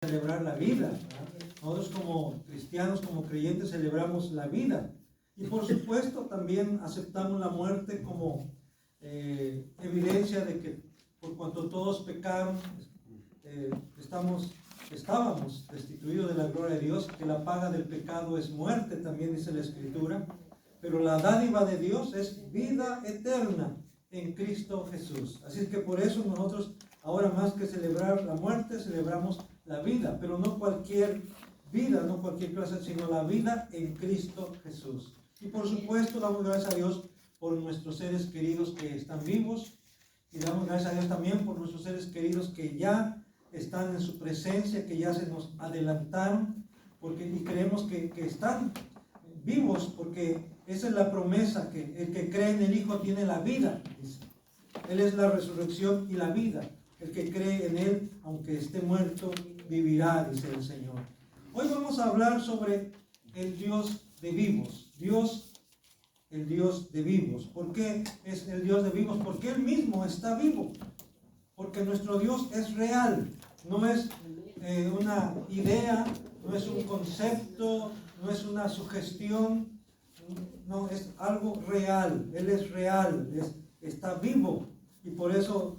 celebrar la vida. Nosotros como cristianos, como creyentes, celebramos la vida. Y por supuesto también aceptamos la muerte como evidencia de que por cuanto todos pecaron, estábamos destituidos de la gloria de Dios, que la paga del pecado es muerte, también dice la Escritura, pero la dádiva de Dios es vida eterna en Cristo Jesús. Así es que por eso nosotros, ahora más que celebrar la muerte, celebramos la vida, pero no cualquier vida, no cualquier clase, sino la vida en Cristo Jesús. Y por supuesto damos gracias a Dios por nuestros seres queridos que están vivos, y damos gracias a Dios también por nuestros seres queridos que ya están en su presencia, que ya se nos adelantaron, y creemos que están vivos, porque esa es la promesa, que el que cree en el Hijo tiene la vida, dice. Él es la resurrección y la vida. El que cree en Él, aunque esté muerto, vivirá, dice el Señor. Hoy vamos a hablar sobre el Dios de vivos. El Dios de vivos. ¿Por qué es el Dios de vivos? Porque Él mismo está vivo. Porque nuestro Dios es real. No es una idea, no es un concepto, no es una sugestión. No, es algo real. Él es real, está vivo. Y por eso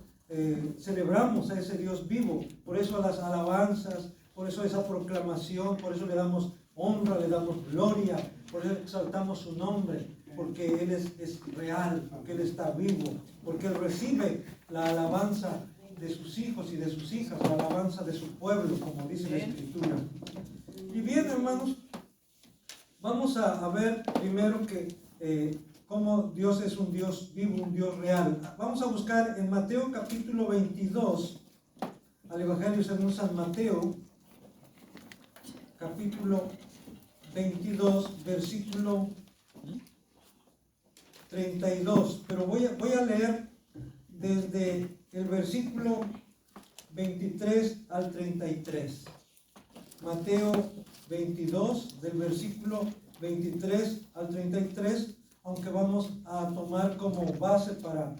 celebramos a ese Dios vivo. Por eso las alabanzas, por eso esa proclamación, por eso le damos honra, le damos gloria, por eso exaltamos su nombre, porque Él es real, porque Él está vivo, porque Él recibe la alabanza de sus hijos y de sus hijas, la alabanza de su pueblo, como dice la Escritura. Y bien, hermanos, vamos a ver primero que cómo Dios es un Dios vivo, un Dios real. Vamos a buscar en Mateo capítulo 22, al Evangelio según San Mateo, capítulo 22, versículo 32. Pero voy a leer desde el versículo 23 al 33. Mateo 22, del versículo 23 al 33, aunque vamos a tomar como base para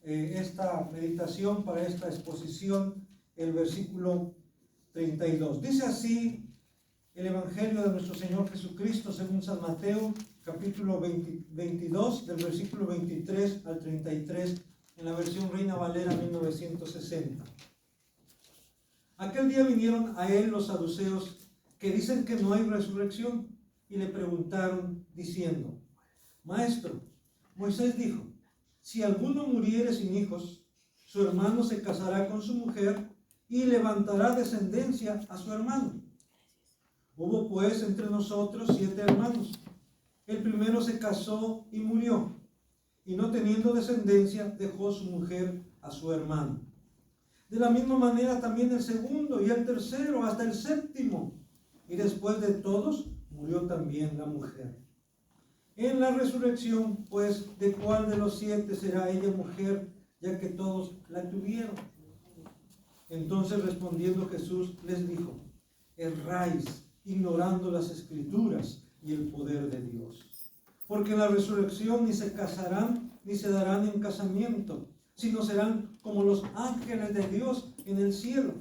esta meditación, para esta exposición, el versículo 32. Dice así el Evangelio de nuestro Señor Jesucristo según San Mateo, capítulo 22, del versículo 23 al 33, en la versión Reina Valera 1960. Aquel día vinieron a él los saduceos que dicen que no hay resurrección y le preguntaron diciendo: Maestro, Moisés dijo, si alguno muriere sin hijos, su hermano se casará con su mujer y levantará descendencia a su hermano. Hubo pues entre nosotros 7 hermanos. El primero se casó y murió, y no teniendo descendencia, dejó su mujer a su hermano. De la misma manera también el segundo y el tercero, hasta el séptimo. Y después de todos, murió también la mujer. En la resurrección, pues, ¿de cuál de los 7 será ella mujer, ya que todos la tuvieron? Entonces respondiendo Jesús les dijo: erráis, ignorando las Escrituras y el poder de Dios. Porque en la resurrección ni se casarán ni se darán en casamiento, sino serán como los ángeles de Dios en el cielo.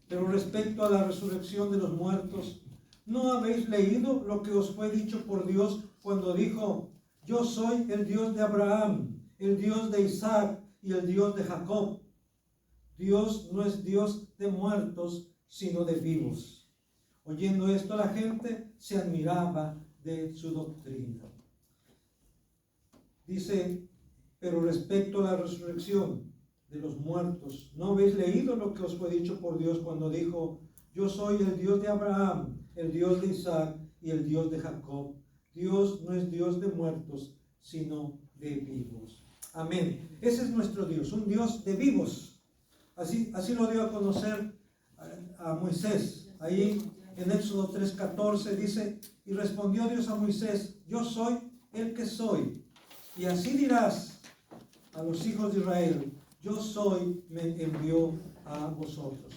Pero respecto a la resurrección de los muertos, ¿no habéis leído lo que os fue dicho por Dios cuando dijo: yo soy el Dios de Abraham, el Dios de Isaac y el Dios de Jacob? Dios no es Dios de muertos, sino de vivos. Oyendo esto, la gente se admiraba de su doctrina. Dice: pero respecto a la resurrección de los muertos, ¿no habéis leído lo que os fue dicho por Dios cuando dijo: yo soy el Dios de Abraham, el Dios de Isaac y el Dios de Jacob? Dios no es Dios de muertos, sino de vivos. Amén. Ese es nuestro Dios, un Dios de vivos. Así lo dio a conocer a Moisés. Ahí en Éxodo 3:14 dice: y respondió Dios a Moisés: yo soy el que soy. Y así dirás a los hijos de Israel: yo soy, me envió a vosotros.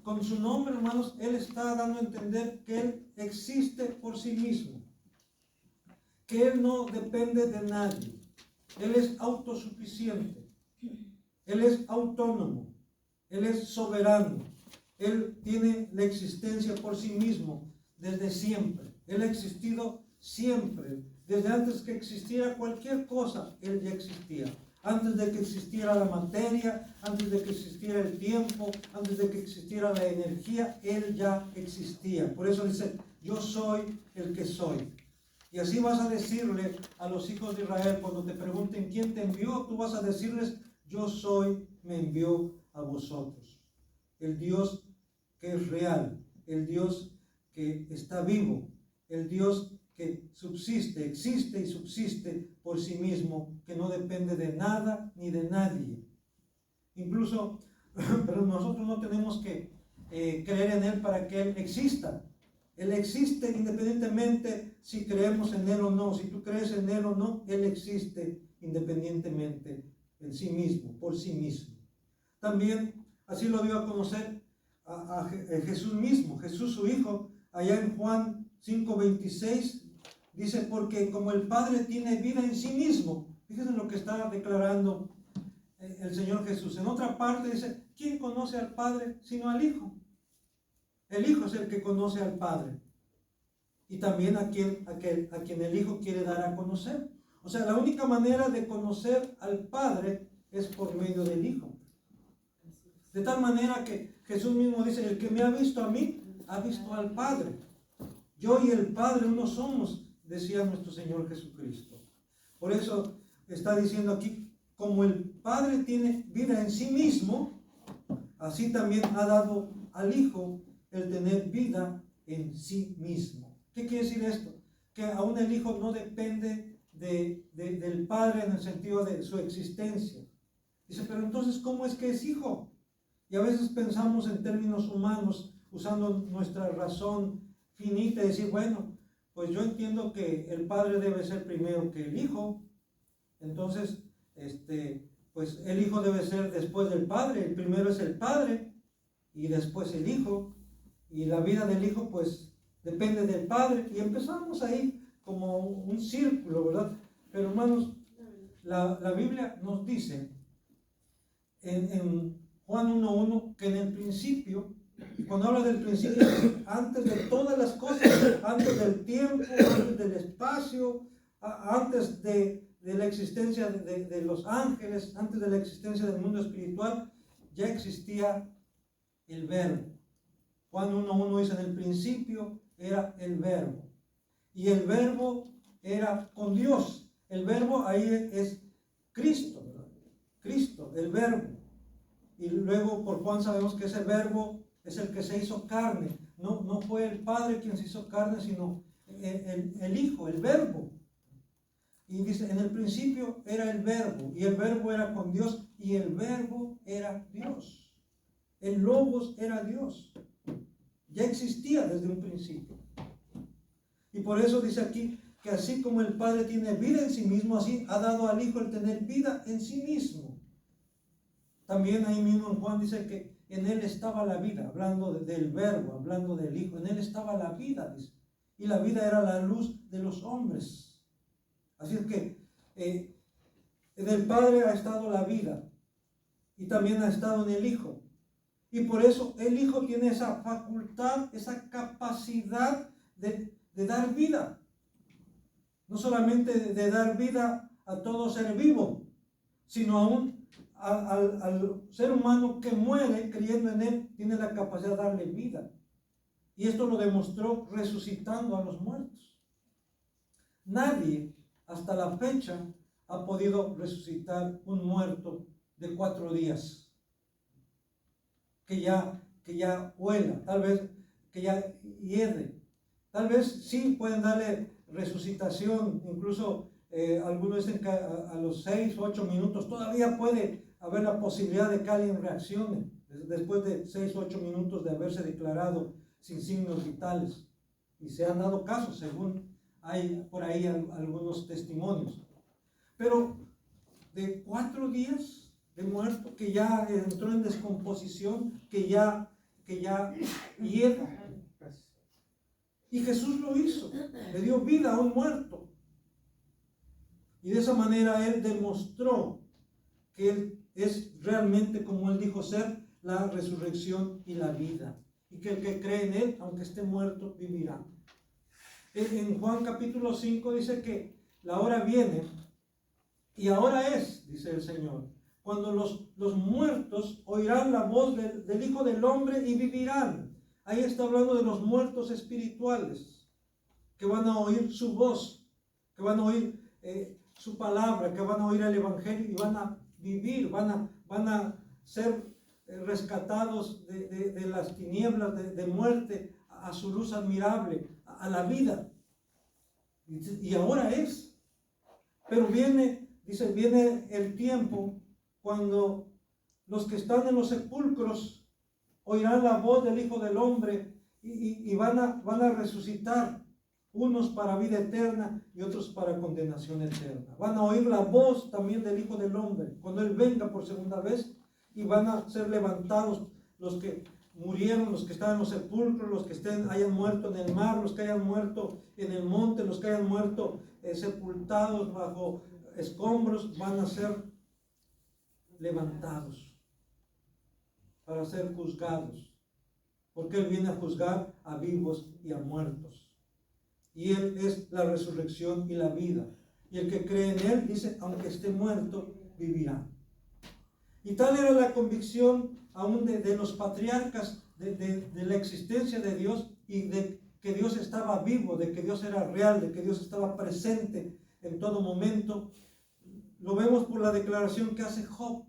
Con su nombre, hermanos, Él está dando a entender que Él existe por sí mismo, que Él no depende de nadie. Él es autosuficiente, Él es autónomo, Él es soberano, Él tiene la existencia por sí mismo desde siempre. Él ha existido siempre. Desde antes que existiera cualquier cosa, Él ya existía. Antes de que existiera la materia, antes de que existiera el tiempo, antes de que existiera la energía, Él ya existía. Por eso dice, yo soy el que soy. Y así vas a decirle a los hijos de Israel cuando te pregunten quién te envió, tú vas a decirles, yo soy, me envió a vosotros. El Dios que es real, el Dios que está vivo, el Dios que subsiste, existe y subsiste por sí mismo, que no depende de nada ni de nadie. Incluso, pero nosotros no tenemos que creer en Él para que Él exista. Él existe independientemente si creemos en Él o no. Si tú crees en Él o no, Él existe independientemente en sí mismo, por sí mismo. También así lo dio a conocer a Jesús mismo, Jesús su Hijo, allá en Juan 5:26, dice, porque como el Padre tiene vida en sí mismo. Fíjense lo que está declarando el Señor Jesús. En otra parte dice, ¿quién conoce al Padre sino al Hijo? El Hijo es el que conoce al Padre. Y también a quien el Hijo quiere dar a conocer. O sea, la única manera de conocer al Padre es por medio del Hijo. De tal manera que Jesús mismo dice, el que me ha visto a mí, ha visto al Padre. Yo y el Padre uno somos, decía nuestro Señor Jesucristo. Por eso está diciendo aquí, como el Padre tiene vida en sí mismo, así también ha dado al Hijo el tener vida en sí mismo. ¿Qué quiere decir esto? Que aún el Hijo no depende del Padre en el sentido de su existencia. Dice, pero entonces, ¿cómo es que es Hijo? Y a veces pensamos en términos humanos, usando nuestra razón finita, y decir, bueno, pues yo entiendo que el Padre debe ser primero que el Hijo. Entonces, pues el Hijo debe ser después del Padre. El primero es el Padre y después el Hijo. Y la vida del Hijo, pues, depende del Padre. Y empezamos ahí como un círculo, ¿verdad? Pero hermanos, la Biblia nos dice en Juan 1:1 que en el principio, y cuando habla del principio, antes de todas las cosas, antes del tiempo, antes del espacio, antes de la existencia de los ángeles, antes de la existencia del mundo espiritual, ya existía el Verbo. Juan 1:1 dice, en el principio era el Verbo. Y el Verbo era con Dios. El Verbo ahí es Cristo, ¿verdad? Cristo, el Verbo. Y luego por Juan sabemos que ese Verbo es el que se hizo carne. No fue el Padre quien se hizo carne, sino el Hijo, el Verbo. Y dice, en el principio era el Verbo, y el Verbo era con Dios, y el Verbo era Dios. El Logos era Dios. Ya existía desde un principio. Y por eso dice aquí que así como el Padre tiene vida en sí mismo, así ha dado al Hijo el tener vida en sí mismo. También ahí mismo en Juan dice que en Él estaba la vida, hablando del Verbo, hablando del Hijo. En Él estaba la vida, dice. Y la vida era la luz de los hombres. Así es que en el Padre ha estado la vida. Y también ha estado en el Hijo. Y por eso el Hijo tiene esa facultad, esa capacidad de dar vida. No solamente de dar vida a todo ser vivo, sino aún al ser humano que muere creyendo en Él, tiene la capacidad de darle vida. Y esto lo demostró resucitando a los muertos. Nadie hasta la fecha ha podido resucitar un muerto de 4 días. Que ya huela, tal vez que ya hiede. Tal vez sí pueden darle resucitación, incluso algunos dicen que a los 6 o 8 minutos todavía puede haber la posibilidad de que alguien reaccione, después de 6 o 8 minutos de haberse declarado sin signos vitales. Y se han dado casos, según hay por ahí algunos testimonios. Pero de 4 días de muerto, que ya entró en descomposición, que ya hieda. Y Jesús lo hizo, le dio vida a un muerto. Y de esa manera Él demostró que Él es realmente, como Él dijo ser, la resurrección y la vida. Y que el que cree en Él, aunque esté muerto, vivirá. En Juan capítulo 5 dice que la hora viene, y ahora es, dice el Señor, cuando los muertos oirán la voz del Hijo del Hombre y vivirán. Ahí está hablando de los muertos espirituales, que van a oír su voz, que van a oír su palabra, que van a oír el Evangelio y van a vivir, van a ser rescatados de las tinieblas de muerte a su luz admirable, a la vida. Y ahora es. Pero viene el tiempo cuando los que están en los sepulcros oirán la voz del Hijo del Hombre y van a resucitar, unos para vida eterna y otros para condenación eterna. Van a oír la voz también del Hijo del Hombre cuando Él venga por segunda vez, y van a ser levantados los que murieron, los que están en los sepulcros, los que hayan muerto en el mar, los que hayan muerto en el monte, los que hayan muerto sepultados bajo escombros, van a ser levantados para ser juzgados, porque Él viene a juzgar a vivos y a muertos. Y Él es la resurrección y la vida. Y el que cree en Él, dice, aunque esté muerto, vivirá. Y tal era la convicción aún de los patriarcas de la existencia de Dios y de que Dios estaba vivo, de que Dios era real, de que Dios estaba presente en todo momento. Lo vemos por la declaración que hace Job.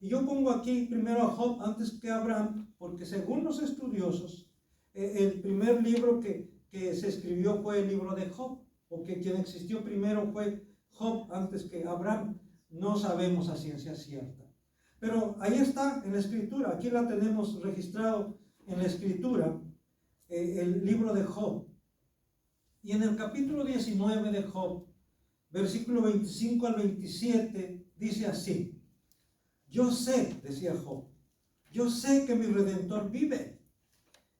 Y yo pongo aquí primero a Job antes que a Abraham, porque según los estudiosos, el primer libro que se escribió fue el libro de Job, o que quien existió primero fue Job antes que Abraham. No sabemos a ciencia cierta. Pero ahí está en la Escritura, aquí la tenemos registrado en la Escritura, el libro de Job. Y en el capítulo 19 de Job, versículo 25 al 27, dice así: yo sé, decía Job, yo sé que mi Redentor vive,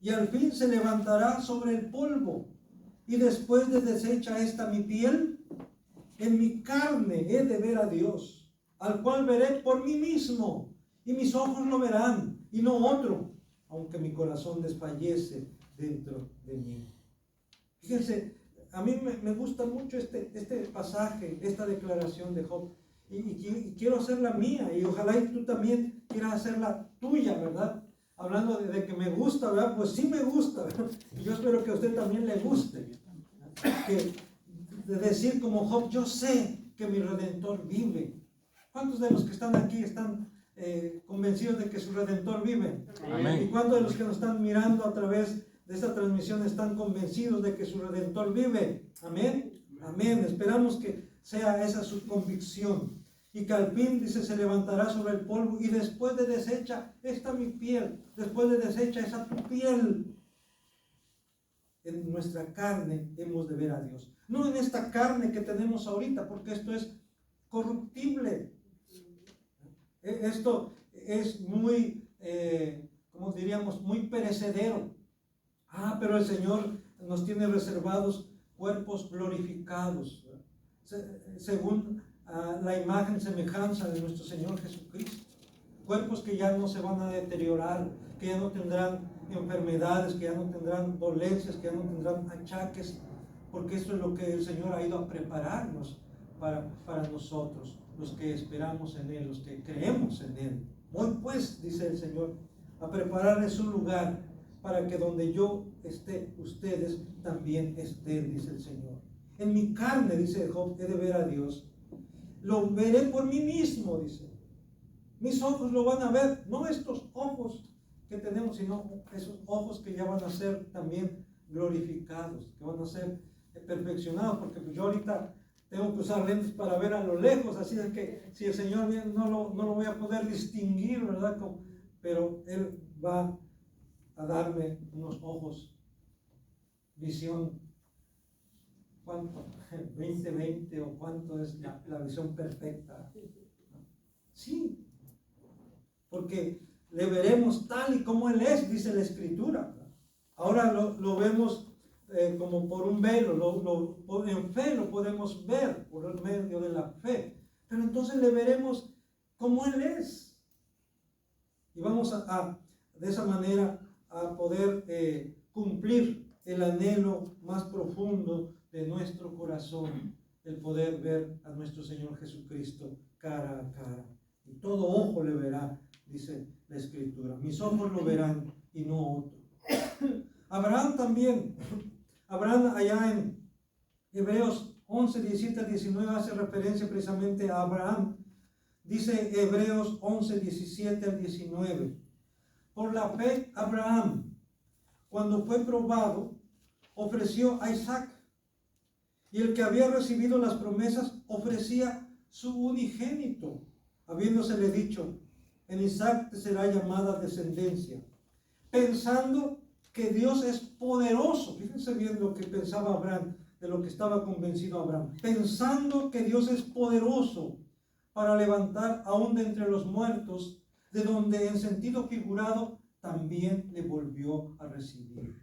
y al fin se levantará sobre el polvo, y después de deshecha esta mi piel, en mi carne he de ver a Dios, al cual veré por mí mismo, y mis ojos lo verán, y no otro, aunque mi corazón desfallece dentro de mí. Fíjense, a mí me gusta mucho este pasaje, esta declaración de Job, y quiero hacerla mía, y ojalá y tú también quieras hacerla tuya, ¿verdad? Hablando de que me gusta, ¿verdad? Pues sí me gusta, ¿verdad? Y yo espero que a usted también le guste, de decir como Job, yo sé que mi Redentor vive. ¿Cuántos de los que están aquí están convencidos de que su Redentor vive? Amén. ¿Y cuántos de los que nos están mirando a través de esta transmisión están convencidos de que su Redentor vive? Amén. Amén. Esperamos que sea esa su convicción. Y que al fin, dice, se levantará sobre el polvo, y después de deshecha esta mi piel, después de deshecha esa tu piel, en nuestra carne hemos de ver a Dios. No en esta carne que tenemos ahorita, porque esto es corruptible. Esto es muy, como diríamos, muy perecedero. Pero el Señor nos tiene reservados cuerpos glorificados, según la imagen y semejanza de nuestro Señor Jesucristo. Cuerpos que ya no se van a deteriorar, que ya no tendrán enfermedades, que ya no tendrán dolencias, que ya no tendrán achaques, porque eso es lo que el Señor ha ido a prepararnos para nosotros, los que esperamos en Él, los que creemos en Él. Voy pues, dice el Señor, a prepararles un lugar para que donde yo esté, ustedes también estén, dice el Señor. En mi carne, dice Job, he de ver a Dios. Lo veré por mí mismo, dice. Mis ojos lo van a ver, no estos ojos que tenemos, sino esos ojos que ya van a ser también glorificados, que van a ser perfeccionados, porque yo ahorita tengo que usar lentes para ver a lo lejos, así es que si el Señor viene no lo voy a poder distinguir, ¿verdad? Pero Él va a darme unos ojos, visión, ¿cuánto? 20/20 o cuánto es la visión perfecta. Sí, porque le veremos tal y como Él es, dice la Escritura. Ahora lo vemos como por un velo, en fe lo podemos ver por el medio de la fe, pero entonces le veremos como Él es. Y vamos de esa manera a poder cumplir el anhelo más profundo de nuestro corazón, el poder ver a nuestro Señor Jesucristo cara a cara. Y todo ojo le verá, dice la Escritura. Mis ojos lo verán y no otro. Abraham también. Abraham allá en Hebreos 11, 17 al 19 hace referencia precisamente a Abraham. Dice Hebreos 11, 17 al 19. Por la fe, Abraham, cuando fue probado, ofreció a Isaac. Y el que había recibido las promesas ofrecía su unigénito, habiéndosele dicho: en Isaac te será llamada descendencia. Pensando que Dios es poderoso. Fíjense bien lo que pensaba Abraham, de lo que estaba convencido Abraham. Pensando que Dios es poderoso para levantar aún de entre los muertos, de donde en sentido figurado también le volvió a recibir.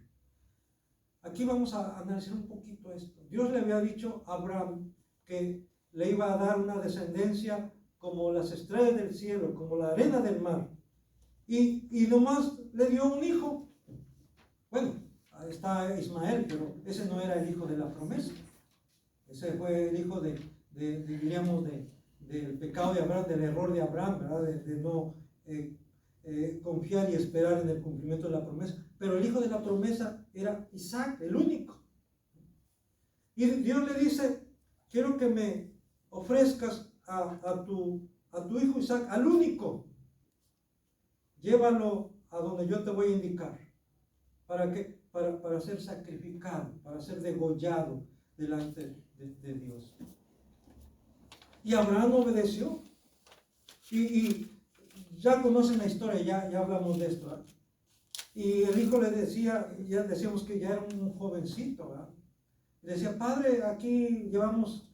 Aquí vamos a analizar un poquito esto. Dios le había dicho a Abraham que le iba a dar una descendencia como las estrellas del cielo, como la arena del mar. Y nomás le dio un hijo. Bueno, ahí está Ismael, pero ese no era el hijo de la promesa. Ese fue el hijo diríamos, del pecado de Abraham, del error de Abraham, ¿verdad? De no confiar y esperar en el cumplimiento de la promesa. Pero el hijo de la promesa era Isaac, el único. Y Dios le dice: quiero que me ofrezcas a tu hijo Isaac, al único. Llévalo a donde yo te voy a indicar. ¿Para qué? Para ser sacrificado, para ser degollado delante de Dios. Y Abraham obedeció. Y ya conocen la historia, ya hablamos de esto, ¿verdad? Y el hijo le decía, ya decíamos que ya era un jovencito, ¿verdad? Le decía: padre, aquí llevamos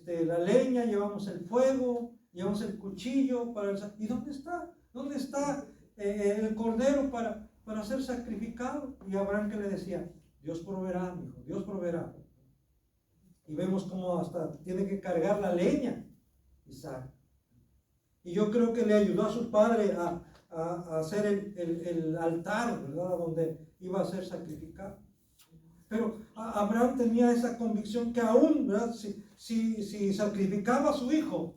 la leña, llevamos el fuego, llevamos el cuchillo para ¿y dónde está? ¿Dónde está el cordero para ser sacrificado? Y Abraham, que le decía: Dios proveerá, mi hijo, Dios proveerá. Y vemos cómo hasta tiene que cargar la leña Isaac. Y yo creo que le ayudó a su padre a hacer el altar, ¿verdad? Donde iba a ser sacrificado. Pero Abraham tenía esa convicción que aún, ¿verdad? Si sacrificaba a su hijo,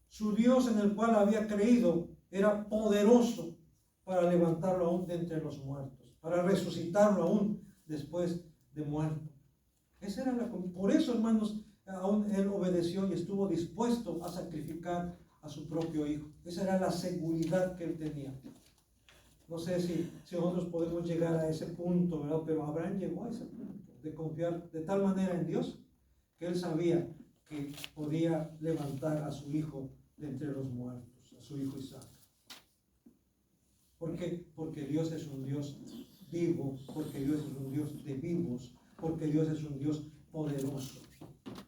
su Dios en el cual había creído era poderoso para levantarlo aún de entre los muertos, para resucitarlo aún después de muerto. Esa era por eso, hermanos, aún él obedeció y estuvo dispuesto a sacrificar a su propio hijo. Esa era la seguridad que él tenía. No sé si nosotros podemos llegar a ese punto, ¿verdad? Pero Abraham llegó a ese punto de confiar de tal manera en Dios que él sabía que podía levantar a su hijo de entre los muertos, a su hijo Isaac. ¿Por qué? Porque Dios es un Dios vivo, porque Dios es un Dios de vivos, porque Dios es un Dios poderoso.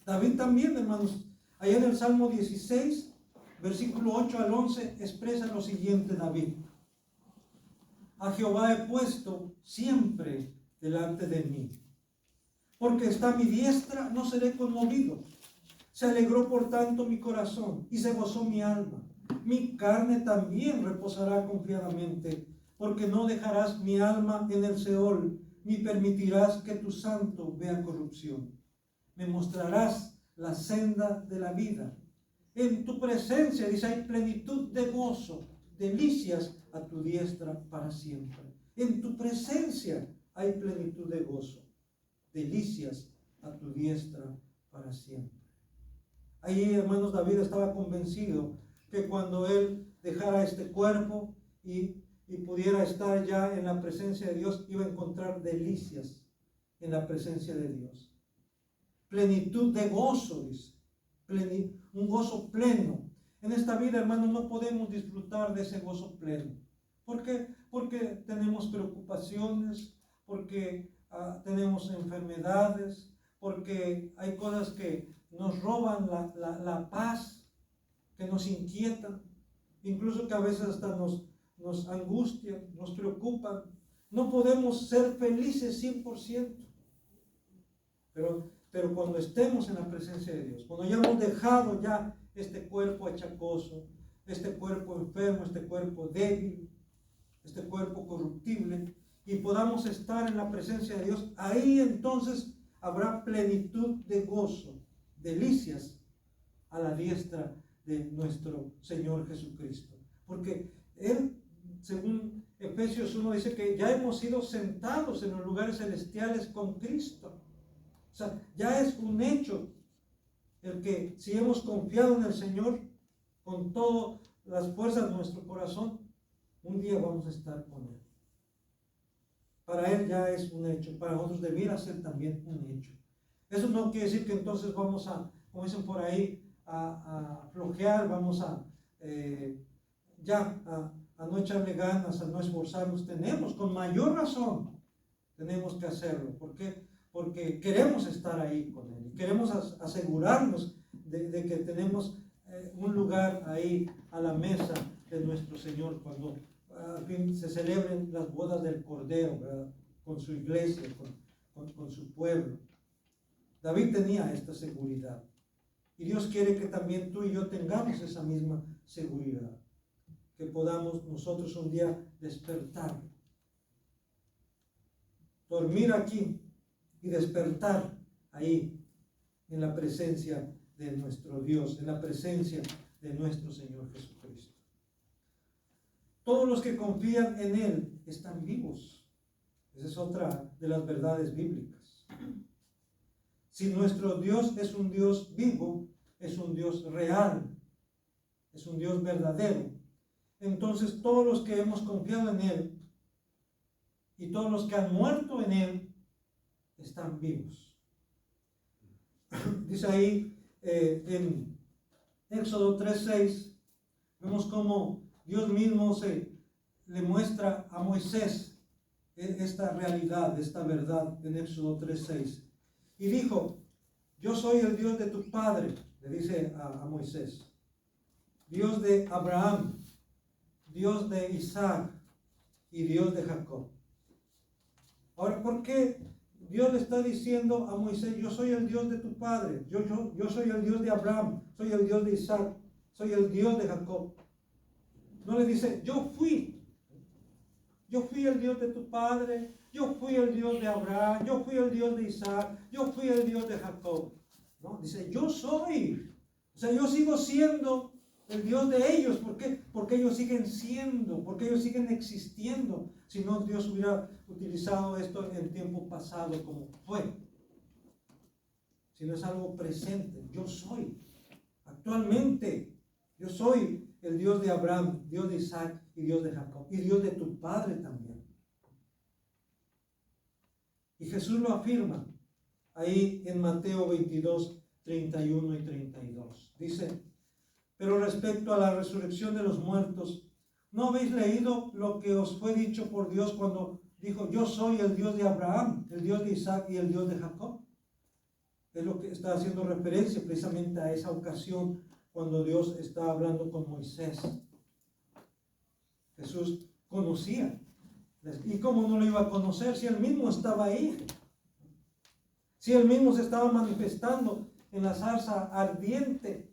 David también, hermanos, allá en el Salmo 16, versículo 8 al 11, expresa lo siguiente David: a Jehová he puesto siempre delante de mí, porque está a mi diestra, no seré conmovido. Se alegró por tanto mi corazón y se gozó mi alma. Mi carne también reposará confiadamente, porque no dejarás mi alma en el Seol, ni permitirás que tu santo vea corrupción. Me mostrarás la senda de la vida. En tu presencia, dice, hay plenitud de gozo, delicias a tu diestra para siempre. En tu presencia hay plenitud de gozo, delicias a tu diestra para siempre. Ahí, hermanos, David estaba convencido que cuando él dejara este cuerpo y pudiera estar ya en la presencia de Dios, iba a encontrar delicias en la presencia de Dios. Plenitud de gozo, dice. Un gozo pleno. En esta vida, hermanos, no podemos disfrutar de ese gozo pleno. ¿Por qué? Porque tenemos preocupaciones, porque tenemos enfermedades, porque hay cosas que nos roban la paz, que nos inquietan, incluso que a veces hasta nos angustian, nos preocupan. No podemos ser felices 100%. Pero cuando estemos en la presencia de Dios, cuando ya hemos dejado ya este cuerpo achacoso, este cuerpo enfermo, este cuerpo débil, este cuerpo corruptible, y podamos estar en la presencia de Dios. Ahí entonces habrá plenitud de gozo, delicias a la diestra de nuestro Señor Jesucristo. Porque Él, según Efesios 1, dice que ya hemos sido sentados en los lugares celestiales con Cristo. O sea, ya es un hecho el que si hemos confiado en el Señor con todas las fuerzas de nuestro corazón, un día vamos a estar con Él. Para Él ya es un hecho, para nosotros debiera ser también un hecho. Eso no quiere decir que entonces vamos a, como dicen por ahí, a flojear, vamos a no echarle ganas, a no esforzarnos. Tenemos, con mayor razón, tenemos que hacerlo. ¿Por qué? Porque queremos estar ahí con Él. Queremos asegurarnos de que tenemos un lugar ahí a la mesa de nuestro Señor cuando al fin se celebren las bodas del Cordero, ¿verdad? Con su iglesia, con su pueblo. David tenía esta seguridad. Y Dios quiere que también tú y yo tengamos esa misma seguridad. Que podamos nosotros un día despertar. Dormir aquí y despertar ahí en la presencia de nuestro Dios, en la presencia de nuestro Señor Jesucristo. Todos los que confían en Él están vivos. Esa es otra de las verdades bíblicas. Si nuestro Dios es un Dios vivo, es un Dios real, es un Dios verdadero, entonces todos los que hemos confiado en Él y todos los que han muerto en Él están vivos. Dice ahí en Éxodo 3:6, vemos cómo Dios mismo le muestra a Moisés esta realidad, esta verdad en Éxodo 3:6. Y dijo, yo soy el Dios de tu padre, le dice a Moisés, Dios de Abraham, Dios de Isaac y Dios de Jacob. Ahora, ¿por qué Dios le está diciendo a Moisés, yo soy el Dios de tu padre, yo soy el Dios de Abraham, soy el Dios de Isaac, soy el Dios de Jacob? No le dice, yo fui el Dios de tu padre, yo fui el Dios de Abraham, yo fui el Dios de Isaac, yo fui el Dios de Jacob. No, dice, yo soy. O sea, yo sigo siendo el Dios de ellos. ¿Por qué? Porque ellos siguen siendo, porque ellos siguen existiendo. Si no, Dios hubiera utilizado esto en tiempo pasado como fue. Si no es algo presente, yo soy. Actualmente, yo soy el Dios de Abraham, Dios de Isaac y Dios de Jacob. Y Dios de tu padre también. Y Jesús lo afirma ahí en Mateo 22, 31 y 32. Dice, pero respecto a la resurrección de los muertos, ¿no habéis leído lo que os fue dicho por Dios cuando dijo, yo soy el Dios de Abraham, el Dios de Isaac y el Dios de Jacob? Es lo que está haciendo referencia precisamente a esa ocasión cuando Dios está hablando con Moisés. Jesús conocía. ¿Y cómo no lo iba a conocer si él mismo estaba ahí? Si él mismo se estaba manifestando en la zarza ardiente.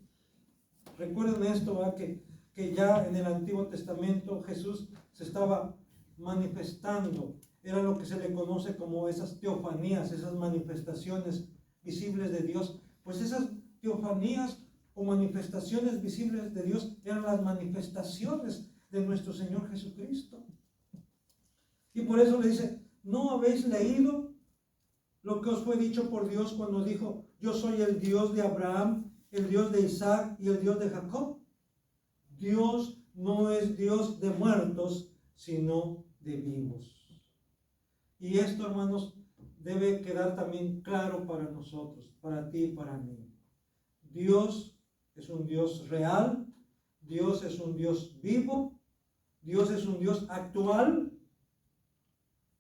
Recuerden esto, ¿verdad? Que ya en el Antiguo Testamento Jesús se estaba manifestando. Era lo que se le conoce como esas teofanías, esas manifestaciones visibles de Dios. Pues esas teofanías o manifestaciones visibles de Dios eran las manifestaciones de nuestro Señor Jesucristo. Y por eso le dice, ¿no habéis leído lo que os fue dicho por Dios cuando dijo, yo soy el Dios de Abraham, el Dios de Isaac y el Dios de Jacob? Dios no es Dios de muertos, sino de vivos. Y esto, hermanos, debe quedar también claro para nosotros, para ti y para mí. Dios es un Dios real, Dios es un Dios vivo, Dios es un Dios actual,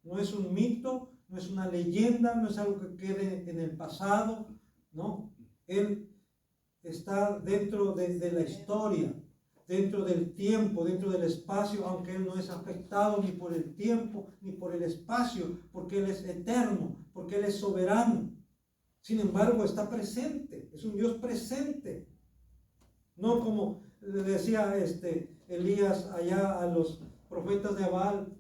no es un mito, no es una leyenda, no es algo que quede en el pasado, no. Él está dentro de la historia, dentro del tiempo, dentro del espacio, aunque Él no es afectado ni por el tiempo ni por el espacio, porque Él es eterno, porque Él es soberano. Sin embargo, está presente, es un Dios presente. No como le decía Elías allá a los profetas de Baal,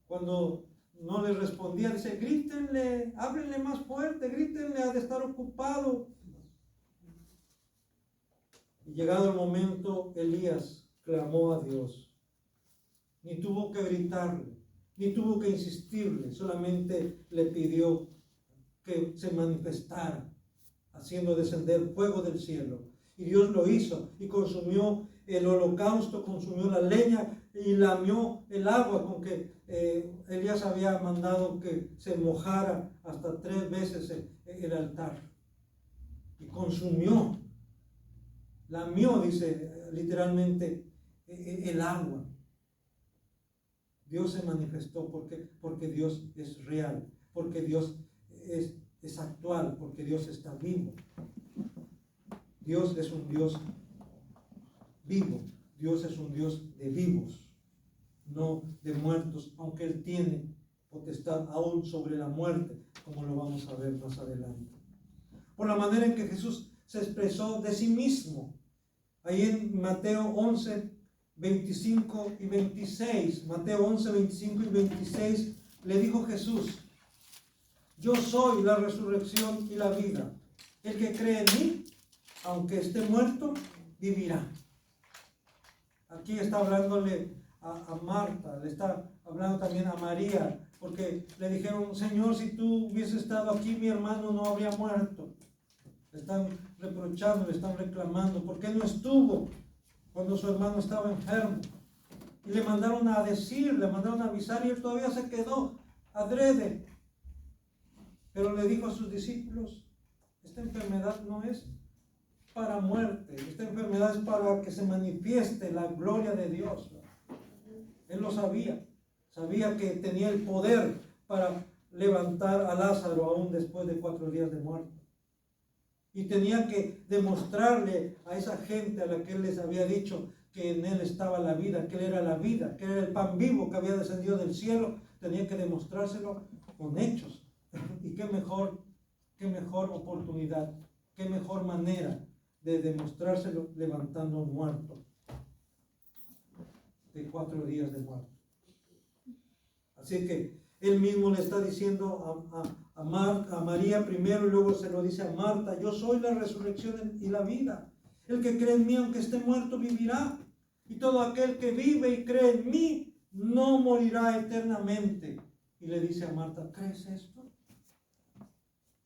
cuando no les respondía, dice, grítenle, háblenle más fuerte, grítenle, ha de estar ocupado. Y llegado el momento, Elías clamó a Dios. Ni tuvo que gritarle, ni tuvo que insistirle, solamente le pidió que se manifestara, haciendo descender fuego del cielo. Y Dios lo hizo y consumió el holocausto, consumió la leña y lamió el agua con que Elías había mandado que se mojara hasta 3 veces el altar. Y consumió, lamió, dice literalmente, el agua. Dios se manifestó porque Dios es real, porque Dios es actual, porque Dios está vivo. Dios es un Dios vivo. Dios es un Dios de vivos, no de muertos, aunque Él tiene potestad aún sobre la muerte, como lo vamos a ver más adelante. Por la manera en que Jesús se expresó de sí mismo, ahí en Mateo 11, 25 y 26, Mateo 11, 25 y 26, le dijo Jesús, yo soy la resurrección y la vida. El que cree en mí, aunque esté muerto, vivirá. Aquí está hablándole a Marta, le está hablando también a María, porque le dijeron, Señor, si tú hubieses estado aquí, mi hermano no habría muerto. Le están reprochando, le están reclamando, ¿por qué no estuvo cuando su hermano estaba enfermo? Y le mandaron a decir, le mandaron a avisar, y él todavía se quedó adrede. Pero le dijo a sus discípulos, esta enfermedad no es para muerte, esta enfermedad es para que se manifieste la gloria de Dios. Él lo sabía, sabía que tenía el poder para levantar a Lázaro aún después de 4 días de muerte. Y tenía que demostrarle a esa gente a la que él les había dicho que en él estaba la vida, que él era la vida, que era el pan vivo que había descendido del cielo, tenía que demostrárselo con hechos. Y qué mejor oportunidad, qué mejor manera de demostrárselo levantando a un muerto de 4 días de muerte. Así que él mismo le está diciendo a María primero y luego se lo dice a Marta, yo soy la resurrección y la vida. El que cree en mí, aunque esté muerto, vivirá. Y todo aquel que vive y cree en mí, no morirá eternamente. Y le dice a Marta, ¿crees esto?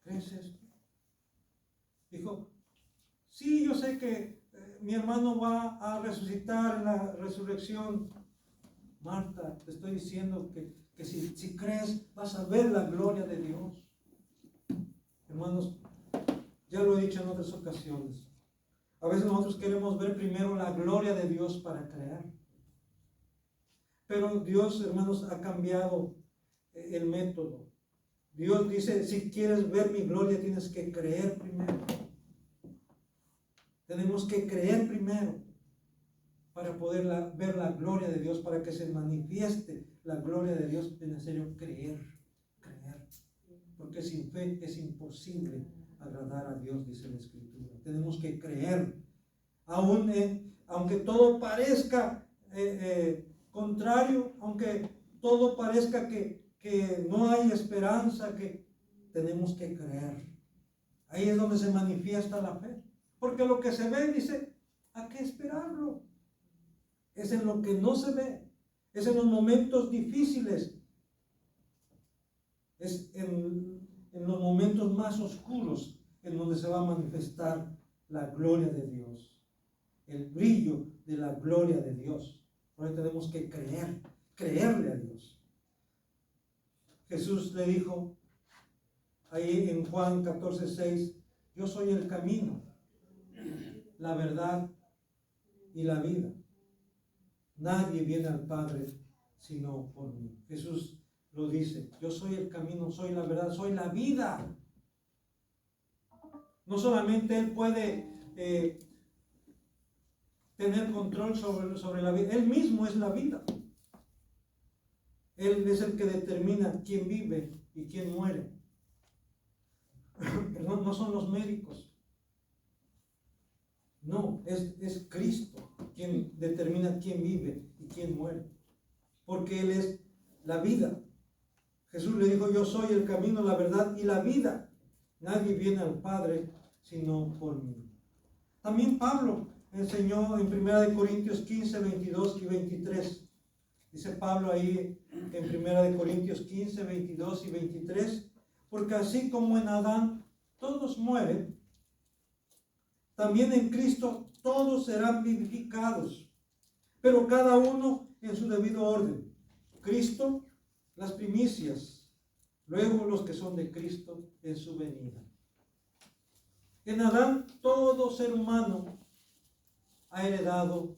¿Crees esto? Dijo, sí, yo sé que mi hermano va a resucitar en la resurrección. Marta, te estoy diciendo que si crees, vas a ver la gloria de Dios. Hermanos, ya lo he dicho en otras ocasiones. A veces nosotros queremos ver primero la gloria de Dios para creer. Pero Dios, hermanos, ha cambiado el método. Dios dice, si quieres ver mi gloria, tienes que creer primero. Tenemos que creer primero para poder ver la gloria de Dios, para que se manifieste la gloria de Dios. Es necesario creer. Porque sin fe es imposible agradar a Dios, dice la Escritura. Tenemos que creer. Aunque todo parezca contrario, aunque todo parezca que no hay esperanza, que tenemos que creer. Ahí es donde se manifiesta la fe. Porque lo que se ve, dice, ¿a qué esperarlo? Es en lo que no se ve. Es en los momentos difíciles. Es en los momentos más oscuros en donde se va a manifestar la gloria de Dios. El brillo de la gloria de Dios. Por eso tenemos que creerle a Dios. Jesús le dijo ahí en Juan 14:6, yo soy el camino, la verdad y la vida. Nadie viene al Padre sino por mí. Jesús lo dice, yo soy el camino, soy la verdad, soy la vida. No solamente Él puede tener control sobre la vida, Él mismo es la vida. Él es el que determina quién vive y quién muere. Perdón, no son los médicos. No, es Cristo quien determina quién vive y quién muere. Porque Él es la vida. Jesús le dijo, yo soy el camino, la verdad y la vida. Nadie viene al Padre sino por mí. También Pablo enseñó en 1 Corintios 15, 22 y 23. Dice Pablo ahí en 1 Corintios 15, 22 y 23. Porque así como en Adán todos mueren, también en Cristo todos serán vivificados, pero cada uno en su debido orden. Cristo, las primicias, luego los que son de Cristo en su venida. En Adán todo ser humano ha heredado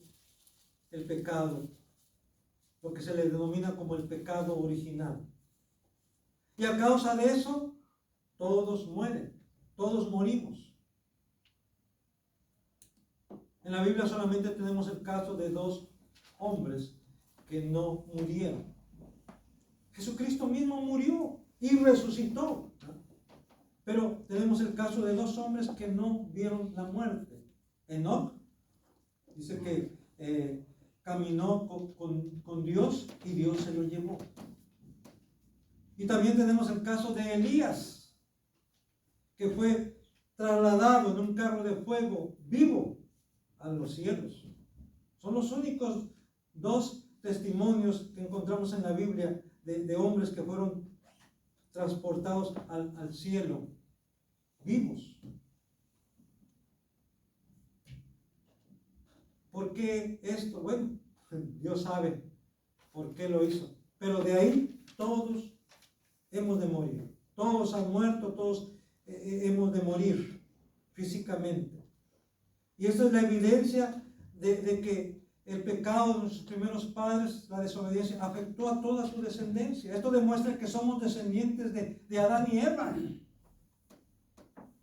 el pecado, lo que se le denomina como el pecado original. Y a causa de eso, todos mueren, todos morimos. En la Biblia solamente tenemos el caso de 2 hombres que no murieron. Jesucristo mismo murió y resucitó. Pero tenemos el caso de 2 hombres que no vieron la muerte. Enoc dice que caminó con Dios y Dios se lo llevó. Y también tenemos el caso de Elías, que fue trasladado en un carro de fuego vivo a los cielos. Son los únicos 2 testimonios que encontramos en la Biblia de hombres que fueron transportados al cielo vivos. ¿Por qué esto? Bueno, Dios sabe por qué lo hizo. Pero de ahí todos hemos de morir. Todos han muerto, todos hemos de morir físicamente. Y esto es la evidencia de que el pecado de nuestros primeros padres, la desobediencia, afectó a toda su descendencia. Esto demuestra que somos descendientes de Adán y Eva.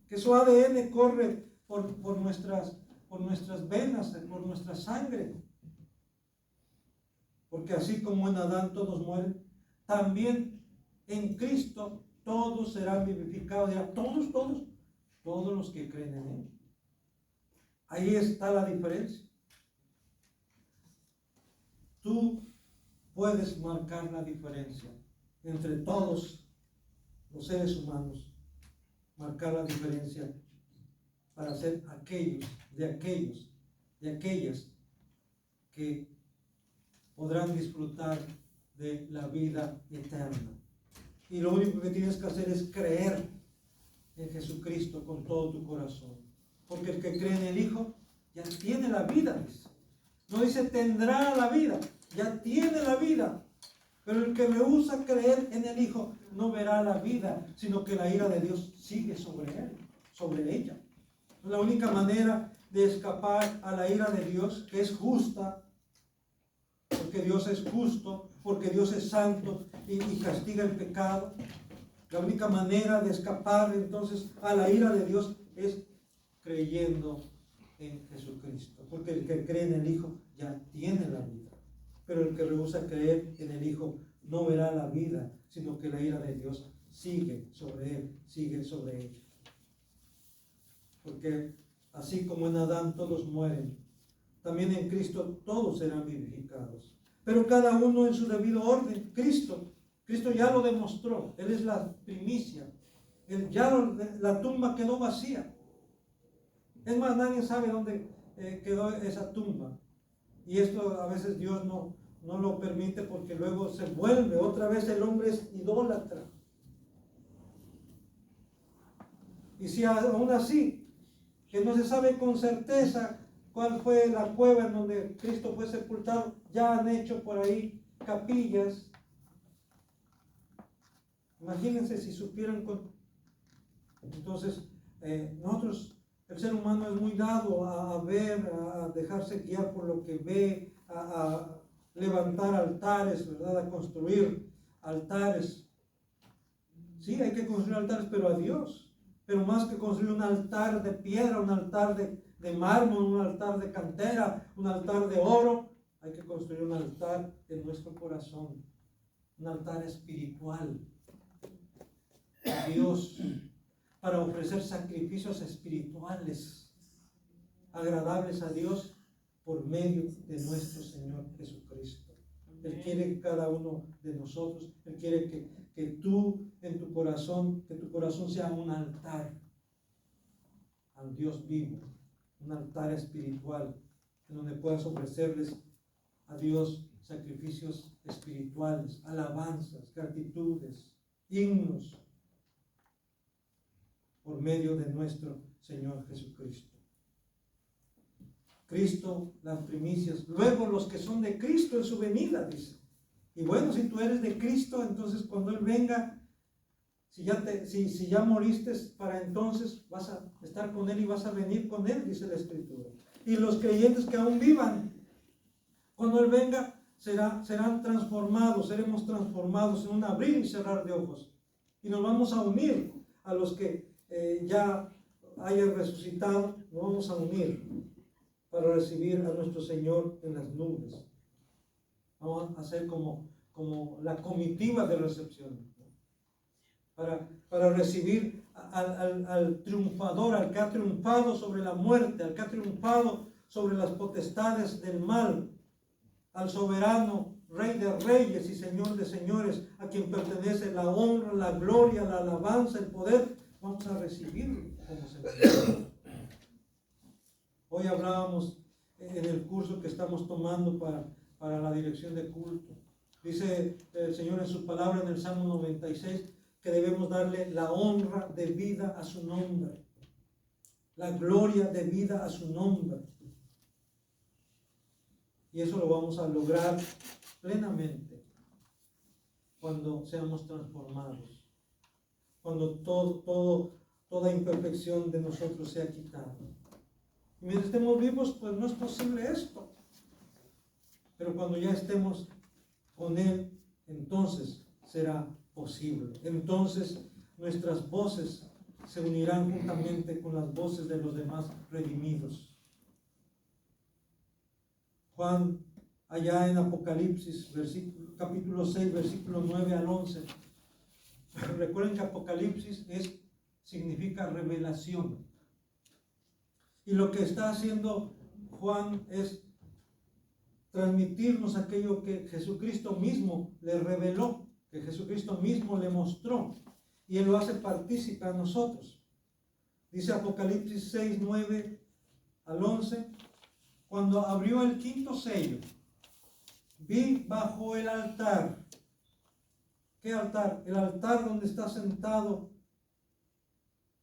Que su ADN corre por nuestras venas, por nuestra sangre. Porque así como en Adán todos mueren, también en Cristo todos serán vivificados. Ya, todos los que creen en Él. Ahí está la diferencia. Tú puedes marcar la diferencia entre todos los seres humanos, marcar la diferencia para ser aquellas que podrán disfrutar de la vida eterna. Y lo único que tienes que hacer es creer en Jesucristo con todo tu corazón. Porque el que cree en el Hijo ya tiene la vida, dice. No dice tendrá la vida, ya tiene la vida. Pero el que rehúsa creer en el Hijo no verá la vida, sino que la ira de Dios sigue sobre él, sobre ella. La única manera de escapar a la ira de Dios, que es justa, porque Dios es justo, porque Dios es santo y castiga el pecado. La única manera de escapar entonces a la ira de Dios es creyendo en Jesucristo. Porque el que cree en el Hijo ya tiene la vida. Pero el que rehúsa creer en el Hijo no verá la vida, sino que la ira de Dios sigue sobre él, sigue sobre ella. Porque así como en Adán todos mueren, también en Cristo todos serán vivificados. Pero cada uno en su debido orden. Cristo ya lo demostró. Él es la primicia. La tumba quedó vacía. Es más, nadie sabe dónde quedó esa tumba. Y esto a veces Dios no lo permite porque luego se vuelve. Otra vez el hombre es idólatra. Y si aún así, que no se sabe con certeza cuál fue la cueva en donde Cristo fue sepultado, ya han hecho por ahí capillas. Imagínense si supieran Entonces, nosotros, el ser humano es muy dado a ver, a dejarse guiar por lo que ve, a levantar altares, ¿verdad? A construir altares. Sí, hay que construir altares, pero a Dios. Pero más que construir un altar de piedra, un altar de mármol, un altar de cantera, un altar de oro, hay que construir un altar en nuestro corazón, un altar espiritual a Dios, para ofrecer sacrificios espirituales. agradables a Dios por medio de nuestro Señor Jesucristo. Él quiere que cada uno de nosotros, Él quiere que tú en tu corazón, que tu corazón sea un altar al Dios vivo, un altar espiritual, en donde puedas ofrecerles a Dios sacrificios espirituales, alabanzas, gratitudes, himnos, por medio de nuestro Señor Jesucristo. Cristo, las primicias, luego los que son de Cristo en su venida, dice. Y bueno, si tú eres de Cristo, entonces cuando Él venga, si ya moriste para entonces, vas a estar con Él y vas a venir con Él, dice la Escritura. Y los creyentes que aún vivan, cuando Él venga, serán transformados, seremos transformados en un abrir y cerrar de ojos. Y nos vamos a unir a los que ya hayan resucitado, nos vamos a unir para recibir a nuestro Señor en las nubes. Vamos a hacer como la comitiva de recepción, ¿no? Para recibir al triunfador, al que ha triunfado sobre la muerte, al que ha triunfado sobre las potestades del mal, al soberano, Rey de reyes y Señor de señores, a quien pertenece la honra, la gloria, la alabanza, el poder. Vamos a recibirlo como Señor. Hoy hablábamos en el curso que estamos tomando para la dirección de culto. Dice el Señor en su palabra en el Salmo 96 que debemos darle la honra debida a su nombre, la gloria debida a su nombre. Y eso lo vamos a lograr plenamente cuando seamos transformados, cuando toda imperfección de nosotros sea quitada. Y mientras estemos vivos, pues no es posible esto. Pero cuando ya estemos con Él, entonces será posible. Entonces nuestras voces se unirán juntamente con las voces de los demás redimidos. Juan, allá en Apocalipsis, capítulo 6, versículo 9 al 11. Recuerden que Apocalipsis significa revelación. Y lo que está haciendo Juan es transmitirnos aquello que Jesucristo mismo le reveló, que Jesucristo mismo le mostró. Y Él lo hace partícipe a nosotros. Dice Apocalipsis 6, 9 al 11. Cuando abrió el quinto sello, vi bajo el altar. ¿Qué altar? El altar donde está sentado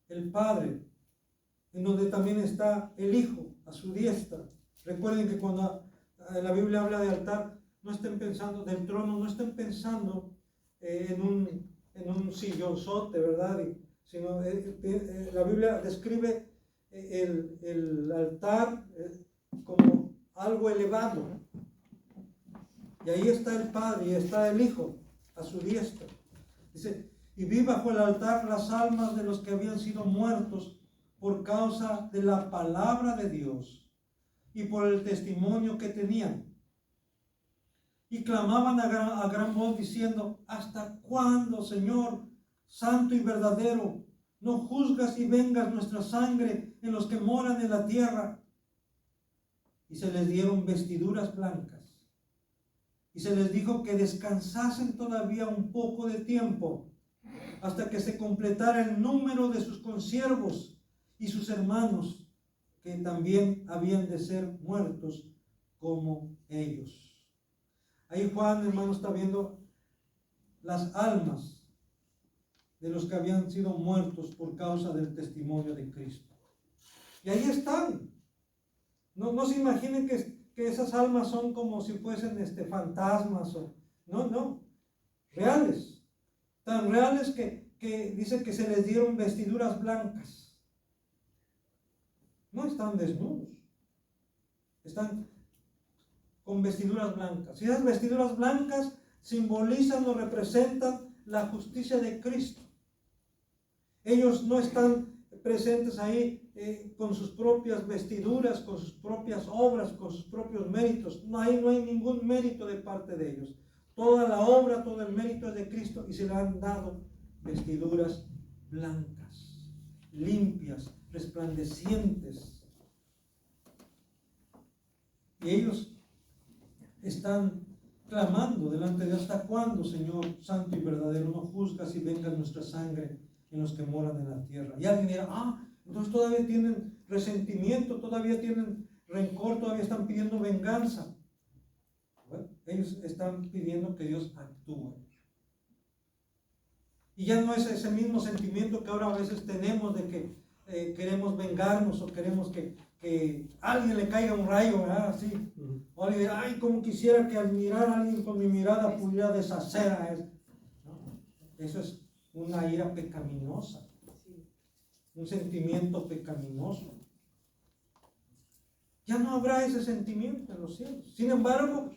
el Padre, en donde también está el Hijo a su diestra. Recuerden que cuando la Biblia habla de altar, no estén pensando del trono, no estén pensando en un sillonzote, ¿verdad? Sino la Biblia describe el altar como algo elevado. Y ahí está el Padre y está el Hijo a su diestra. Dice, y vi bajo el altar las almas de los que habían sido muertos por causa de la palabra de Dios y por el testimonio que tenían. Y clamaban a gran voz diciendo, ¿hasta cuándo, Señor, santo y verdadero, no juzgas y vengas nuestra sangre en los que moran en la tierra? Y se les dieron vestiduras blancas. Y se les dijo que descansasen todavía un poco de tiempo, hasta que se completara el número de sus consiervos y sus hermanos, que también habían de ser muertos como ellos. Ahí Juan, hermano, está viendo las almas de los que habían sido muertos por causa del testimonio de Cristo. Y ahí están. No se imaginen que esas almas son como si fuesen fantasmas. No, reales. Tan reales que dice que se les dieron vestiduras blancas. No están desnudos. Están con vestiduras blancas. Y esas vestiduras blancas simbolizan o representan la justicia de Cristo. Ellos no están presentes ahí con sus propias vestiduras, con sus propias obras, con sus propios méritos. No hay ningún mérito de parte de ellos. Toda la obra, todo el mérito es de Cristo y se le han dado vestiduras blancas, limpias, resplandecientes. Y ellos están clamando delante de Dios: ¿hasta cuándo, Señor santo y verdadero, no juzgas y vengas nuestra sangre en los que moran en la tierra? Y alguien dirá: entonces todavía tienen resentimiento, todavía tienen rencor, todavía están pidiendo venganza. Bueno, ellos están pidiendo que Dios actúe. Y ya no es ese mismo sentimiento que ahora a veces tenemos de que queremos vengarnos o queremos que alguien le caiga un rayo, ¿verdad? Así. O alguien dice: ay, como quisiera que al mirar a alguien con mi mirada pudiera deshacer a él. No, eso es una ira pecaminosa, un sentimiento pecaminoso. Ya no habrá ese sentimiento en los cielos. Sin embargo,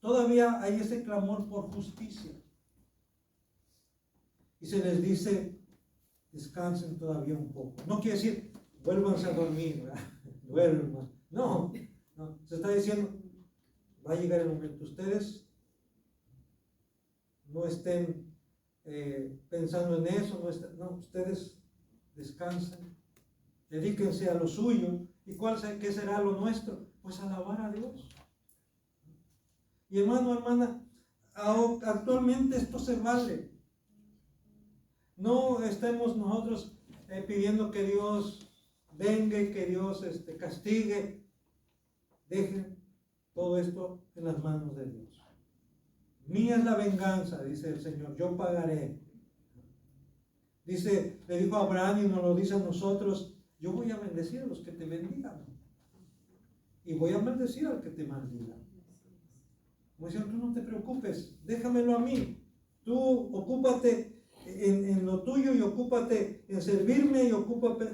todavía hay ese clamor por justicia. Y se les dice: descansen todavía un poco. No quiere decir vuélvanse a dormir, ¿verdad? Duerman. No, se está diciendo: va a llegar el momento. Ustedes no estén pensando en eso, ustedes descansen, dedíquense a lo suyo. ¿Y qué será lo nuestro? Pues alabar a Dios. Y hermano, hermana, actualmente esto se vale. No estemos nosotros pidiendo que Dios venga y que Dios castigue. Dejen todo esto en las manos de Dios. Mía es la venganza, dice el Señor, yo pagaré. Dice, le dijo a Abraham y nos lo dice a nosotros: yo voy a bendecir a los que te bendigan y voy a maldecir al que te maldiga. Como diciendo: tú no te preocupes, déjamelo a mí. Tú ocúpate en lo tuyo y ocúpate en servirme y ocúpate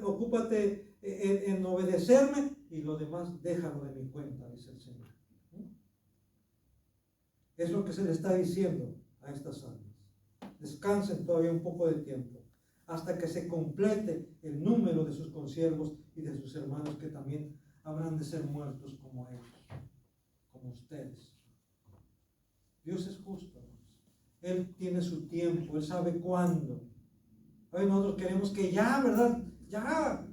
en obedecerme, y lo demás déjalo de mi cuenta, dice el Señor. Es lo que se le está diciendo a estas almas. Descansen todavía un poco de tiempo hasta que se complete el número de sus consiervos y de sus hermanos, que también habrán de ser muertos como ellos, como ustedes. Dios es justo. Él tiene su tiempo, Él sabe cuándo. Hoy nosotros queremos que ya, ¿verdad? Ya.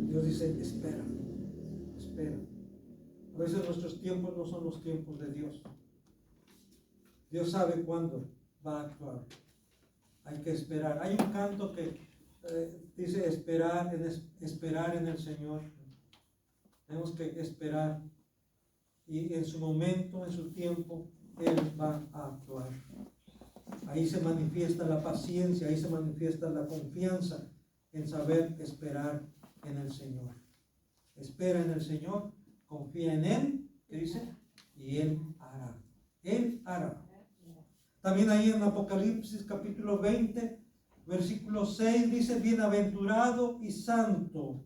Dios dice: espera, espera. A veces nuestros tiempos no son los tiempos de Dios. Dios sabe cuándo va a actuar. Hay que esperar. Hay un canto que dice: esperar en el Señor. Tenemos que esperar. Y en su momento, en su tiempo, Él va a actuar. Ahí se manifiesta la paciencia, ahí se manifiesta la confianza en saber esperar en el Señor. Espera en el Señor, confía en Él, ¿qué dice? Y Él hará. Él hará. También ahí en Apocalipsis capítulo 20, versículo 6 dice: bienaventurado y santo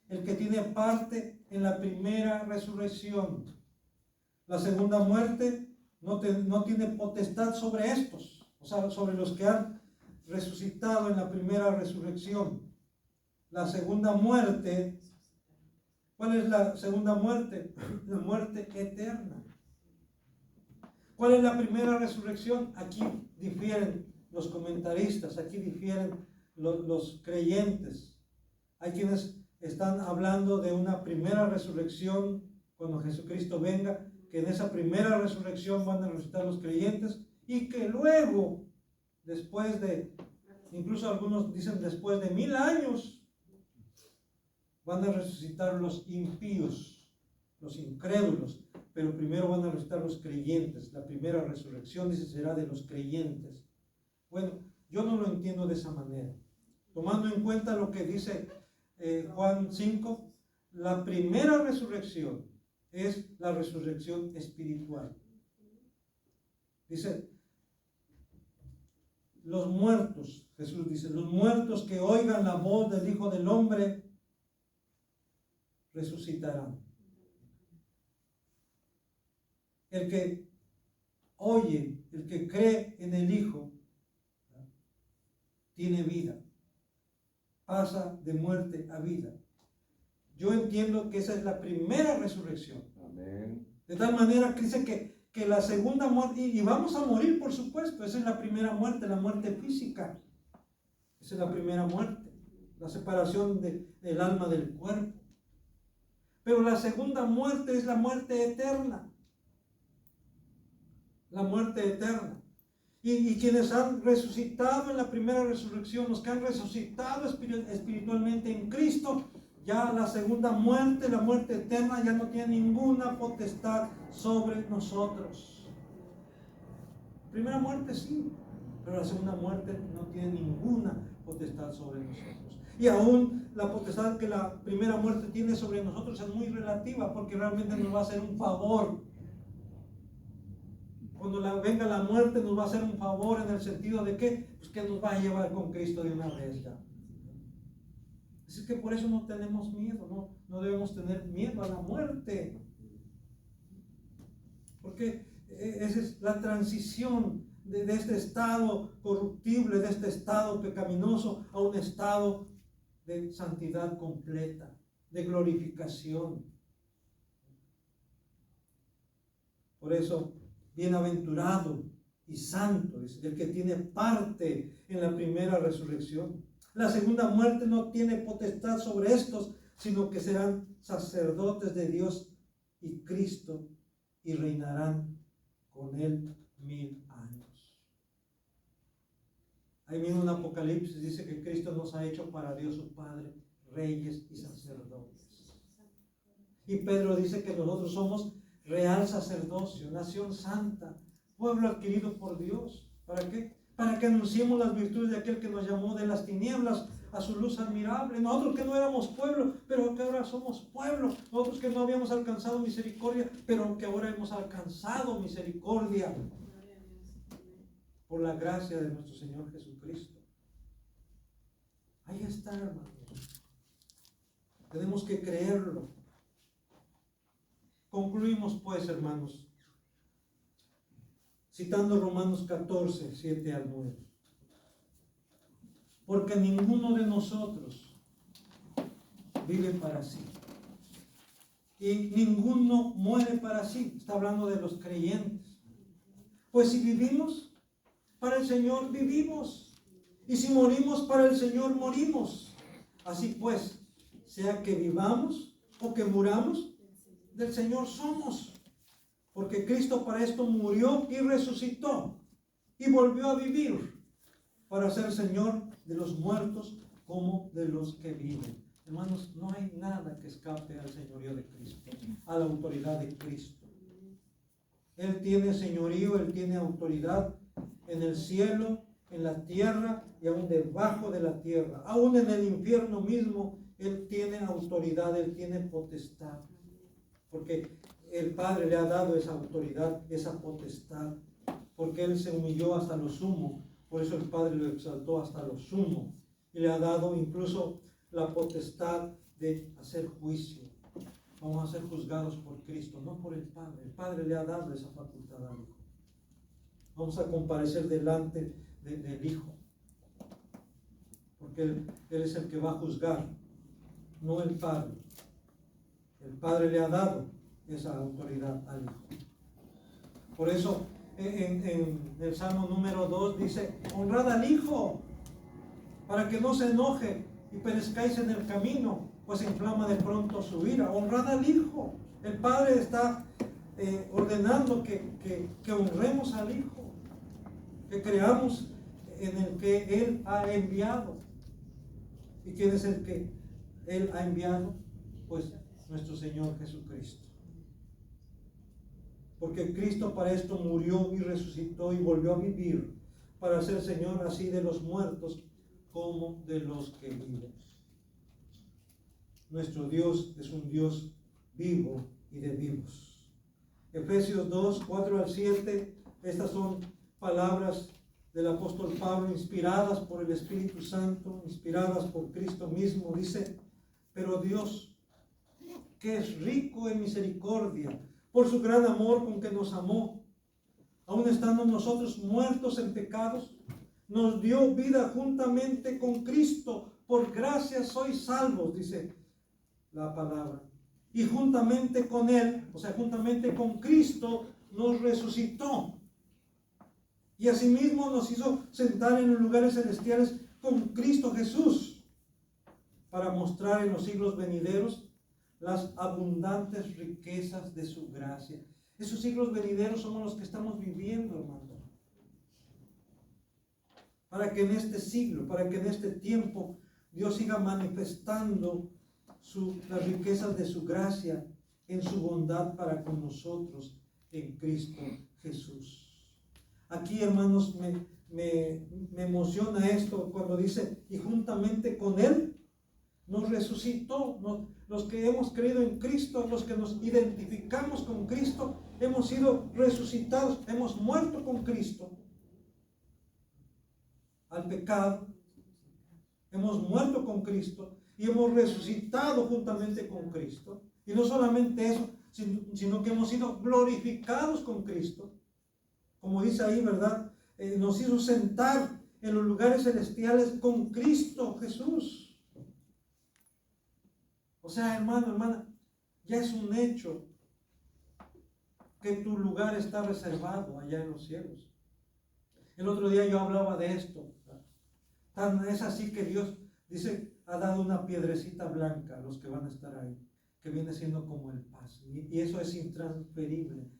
el que tiene parte en la primera resurrección. La segunda muerte no tiene potestad sobre estos, o sea, sobre los que han resucitado en la primera resurrección. La segunda muerte, ¿cuál es la segunda muerte? La muerte eterna. ¿Cuál es la primera resurrección? Aquí difieren los comentaristas, aquí difieren los creyentes. Hay quienes están hablando de una primera resurrección cuando Jesucristo venga, que en esa primera resurrección van a resucitar los creyentes, y que luego, después de, incluso algunos dicen después de 1000 años, van a resucitar los impíos, los incrédulos, pero primero van a resucitar los creyentes. La primera resurrección, dice, será de los creyentes. Bueno, yo no lo entiendo de esa manera. Tomando en cuenta lo que dice Juan 5, la primera resurrección es la resurrección espiritual. Dice, los muertos, Jesús dice, los muertos que oigan la voz del Hijo del Hombre resucitarán. El que oye, el que cree en el Hijo, tiene vida, pasa de muerte a vida. Yo entiendo que esa es la primera resurrección. Amén. De tal manera que dice que la segunda muerte, y vamos a morir, por supuesto, esa es la primera muerte, la muerte física. Esa es la primera muerte, la separación del alma del cuerpo. Pero la segunda muerte es la muerte eterna. La muerte eterna. Y quienes han resucitado en la primera resurrección, los que han resucitado espiritualmente en Cristo, ya la segunda muerte, la muerte eterna, ya no tiene ninguna potestad sobre nosotros. Primera muerte sí, pero la segunda muerte no tiene ninguna potestad sobre nosotros. Y aún la potestad que la primera muerte tiene sobre nosotros es muy relativa, porque realmente nos va a hacer un favor. Cuando venga la muerte nos va a hacer un favor en el sentido de que, pues que nos va a llevar con Cristo de una vez ya. Así que por eso no tenemos miedo, no debemos tener miedo a la muerte. Porque esa es la transición de este estado corruptible, de este estado pecaminoso, a un estado de santidad completa, de glorificación. Por eso, bienaventurado y santo es el que tiene parte en la primera resurrección. La segunda muerte no tiene potestad sobre estos, sino que serán sacerdotes de Dios y Cristo y reinarán con él 1000 años. Ahí mismo en Apocalipsis dice que Cristo nos ha hecho para Dios su Padre, reyes y sacerdotes. Y Pedro dice que nosotros somos real sacerdocio, nación santa, pueblo adquirido por Dios. ¿Para qué? Para que anunciemos las virtudes de aquel que nos llamó de las tinieblas a su luz admirable. Nosotros que no éramos pueblo, pero que ahora somos pueblo. Nosotros que no habíamos alcanzado misericordia, pero que ahora hemos alcanzado misericordia por la gracia de nuestro Señor Jesucristo. Ahí está, hermanos. Tenemos que creerlo. Concluimos pues, hermanos, citando Romanos 14, 7 al 9. Porque ninguno de nosotros vive para sí. Y ninguno muere para sí. Está hablando de los creyentes. Pues si vivimos, para el Señor vivimos. Y si morimos, para el Señor morimos. Así pues, sea que vivamos o que muramos, del Señor somos. Porque Cristo para esto murió y resucitó y volvió a vivir para ser Señor de los muertos como de los que viven. Hermanos, no hay nada que escape al señorío de Cristo, a la autoridad de Cristo. Él tiene señorío, Él tiene autoridad en el cielo, en la tierra y aún debajo de la tierra. Aún en el infierno mismo, Él tiene autoridad, Él tiene potestad. Porque el Padre le ha dado esa autoridad, esa potestad, porque Él se humilló hasta lo sumo. Por eso el Padre lo exaltó hasta lo sumo y le ha dado incluso la potestad de hacer juicio. Vamos a ser juzgados por Cristo, no por el Padre. El Padre le ha dado esa facultad al Hijo. Vamos a comparecer delante del Hijo, porque Él es el que va a juzgar, no el Padre. El Padre le ha dado esa autoridad al Hijo. Por eso en el Salmo número 2 dice: honrad al Hijo para que no se enoje y perezcáis en el camino, pues inflama de pronto su ira. Honrad al Hijo. El Padre está ordenando que honremos al Hijo, que creamos en el que Él ha enviado. ¿Y quién es el que Él ha enviado? Pues nuestro Señor Jesucristo. Porque Cristo para esto murió y resucitó y volvió a vivir, para ser Señor así de los muertos como de los que viven. Nuestro Dios es un Dios vivo y de vivos. Efesios 2, 4 al 7, estas son palabras del apóstol Pablo, inspiradas por el Espíritu Santo, inspiradas por Cristo mismo. Dice: pero Dios, que es rico en misericordia, por su gran amor con que nos amó, aun estando nosotros muertos en pecados, nos dio vida juntamente con Cristo. Por gracia sois salvos, dice la palabra. Y juntamente con Él, o sea, juntamente con Cristo, nos resucitó. Y asimismo nos hizo sentar en los lugares celestiales con Cristo Jesús, para mostrar en los siglos venideros las abundantes riquezas de su gracia. Esos siglos venideros somos los que estamos viviendo, hermano. Para que en este siglo, para que en este tiempo, Dios siga manifestando las riquezas de su gracia en su bondad para con nosotros en Cristo Jesús. Aquí, hermanos, me emociona esto cuando dice, y juntamente con Él nos resucitó. Los que hemos creído en Cristo, los que nos identificamos con Cristo, hemos sido resucitados, hemos muerto con Cristo al pecado, hemos muerto con Cristo y hemos resucitado juntamente con Cristo. Y no solamente eso, sino que hemos sido glorificados con Cristo. Como dice ahí, ¿verdad? Nos hizo sentar en los lugares celestiales con Cristo Jesús. O sea, hermano, hermana, ya es un hecho que tu lugar está reservado allá en los cielos. El otro día yo hablaba de esto. Tan es así que Dios dice, ha dado una piedrecita blanca a los que van a estar ahí, que viene siendo como el paz. Y eso es intransferible.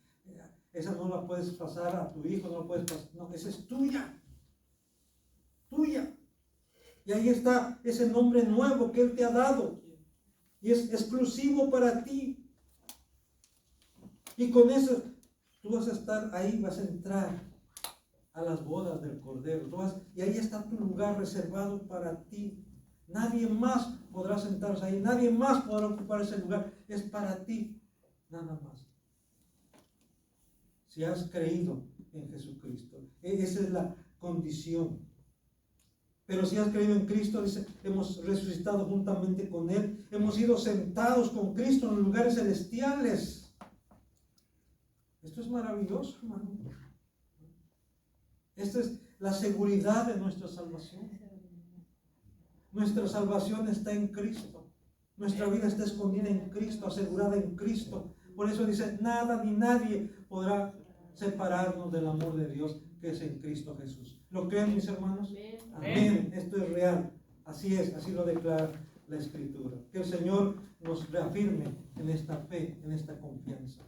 Esa no la puedes pasar a tu hijo, no la puedes pasar. No, esa es tuya. Tuya. Y ahí está ese nombre nuevo que Él te ha dado. Y es exclusivo para ti. Y con eso tú vas a estar ahí, vas a entrar a las bodas del Cordero. Y ahí está tu lugar reservado para ti. Nadie más podrá sentarse ahí. Nadie más podrá ocupar ese lugar. Es para ti. Nada más. Si has creído en Jesucristo. Esa es la condición. Pero si has creído en Cristo, dice, hemos resucitado juntamente con Él. Hemos sido sentados con Cristo en los lugares celestiales. Esto es maravilloso, hermano. Esta es la seguridad de nuestra salvación. Nuestra salvación está en Cristo. Nuestra vida está escondida en Cristo, asegurada en Cristo. Por eso dice, nada ni nadie podrá separarnos del amor de Dios que es en Cristo Jesús. ¿Lo creen, mis hermanos? Amén. Esto es real. Así es, así lo declara la Escritura. Que el Señor nos reafirme en esta fe, en esta confianza.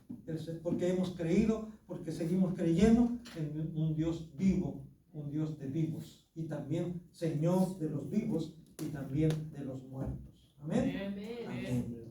Porque hemos creído, porque seguimos creyendo en un Dios vivo, un Dios de vivos. Y también Señor de los vivos y también de los muertos. Amén. Amén.